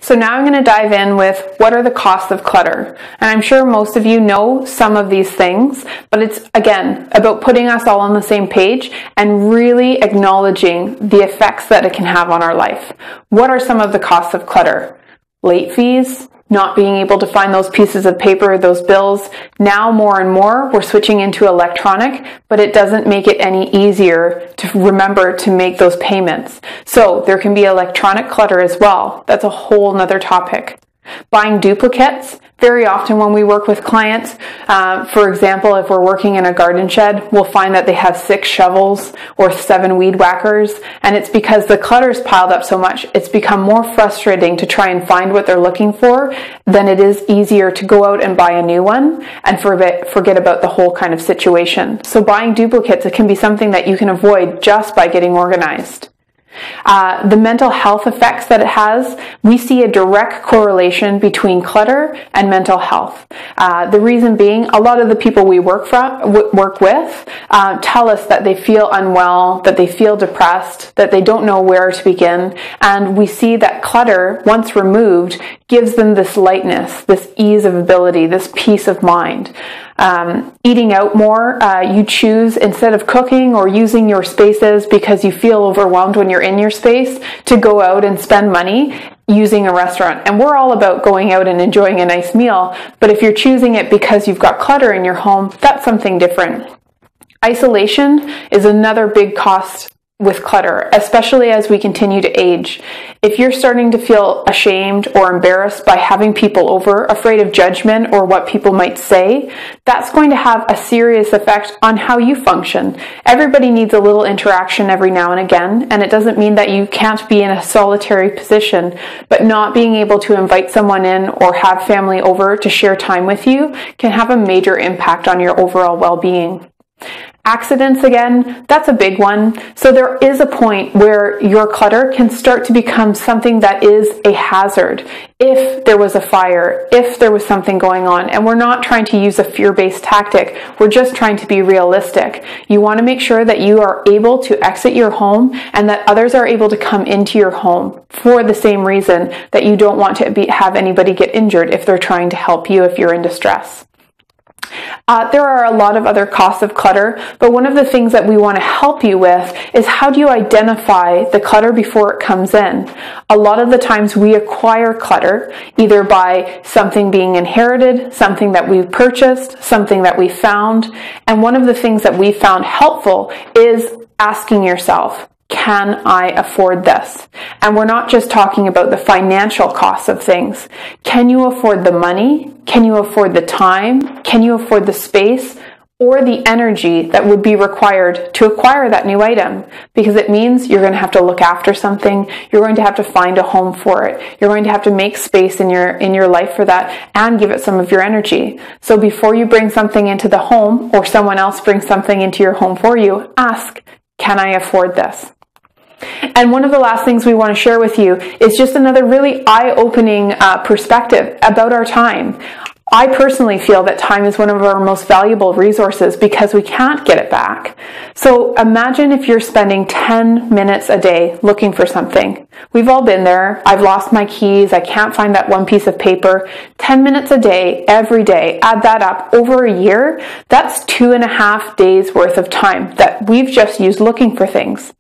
So now I'm going to dive in with what are the costs of clutter. And I'm sure most of you know some of these things, but it's, again, about putting us all on the same page and really acknowledging the effects that it can have on our life. What are some of the costs of clutter? Late fees, not being able to find those pieces of paper, those bills. Now more and more we're switching into electronic, but it doesn't make it any easier to remember to make those payments. So there can be electronic clutter as well. That's a whole nother topic. Buying duplicates. Very often when we work with clients, for example, if we're working in a garden shed, we'll find that they have 6 shovels or 7 weed whackers, and it's because the clutter's piled up so much, it's become more frustrating to try and find what they're looking for than it is easier to go out and buy a new one and forget about the whole kind of situation. So buying duplicates, it can be something that you can avoid just by getting organized. The mental health effects that it has, we see a direct correlation between clutter and mental health. The reason being, a lot of the people we work with tell us that they feel unwell, that they feel depressed, that they don't know where to begin, and we see that clutter, once removed, gives them this lightness, this ease of ability, this peace of mind. Eating out more, you choose, instead of cooking or using your spaces because you feel overwhelmed when you're in your space, to go out and spend money using a restaurant. And we're all about going out and enjoying a nice meal, but if you're choosing it because you've got clutter in your home, that's something different. Isolation is another big cost with clutter, especially as we continue to age. If you're starting to feel ashamed or embarrassed by having people over, afraid of judgment or what people might say, that's going to have a serious effect on how you function. Everybody needs a little interaction every now and again, and it doesn't mean that you can't be in a solitary position, but not being able to invite someone in or have family over to share time with you can have a major impact on your overall well-being. Accidents, again, that's a big one. So there is a point where your clutter can start to become something that is a hazard. If there was a fire, if there was something going on, and we're not trying to use a fear-based tactic, we're just trying to be realistic. You want to make sure that you are able to exit your home and that others are able to come into your home for the same reason that you don't want to have anybody get injured if they're trying to help you if you're in distress. There are a lot of other costs of clutter, but one of the things that we want to help you with is how do you identify the clutter before it comes in? A lot of the times we acquire clutter either by something being inherited, something that we purchased, something that we found, and one of the things that we found helpful is asking yourself, can I afford this? And we're not just talking about the financial costs of things. Can you afford the money? Can you afford the time? Can you afford the space or the energy that would be required to acquire that new item? Because it means you're going to have to look after something. You're going to have to find a home for it. You're going to have to make space in your life for that and give it some of your energy. So before you bring something into the home or someone else brings something into your home for you, ask, can I afford this? And one of the last things we want to share with you is just another really eye-opening perspective about our time. I personally feel that time is one of our most valuable resources because we can't get it back. So imagine if you're spending 10 minutes a day looking for something. We've all been there. I've lost my keys. I can't find that one piece of paper. 10 minutes a day, every day. Add that up over a year. That's 2.5 days worth of time that we've just used looking for things.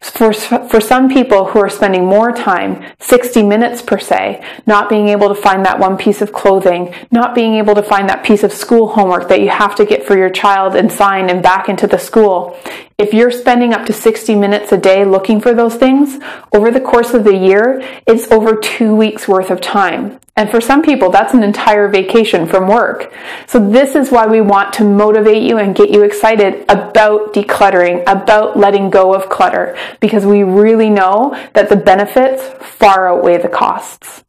For some people who are spending more time, 60 minutes per se, not being able to find that one piece of clothing, not being able to find that piece of school homework that you have to get for your child and sign and back into the school. If you're spending up to 60 minutes a day looking for those things, over the course of the year, it's over 2 weeks worth of time. And for some people, that's an entire vacation from work. So this is why we want to motivate you and get you excited about decluttering, about letting go of clutter, because we really know that the benefits far outweigh the costs.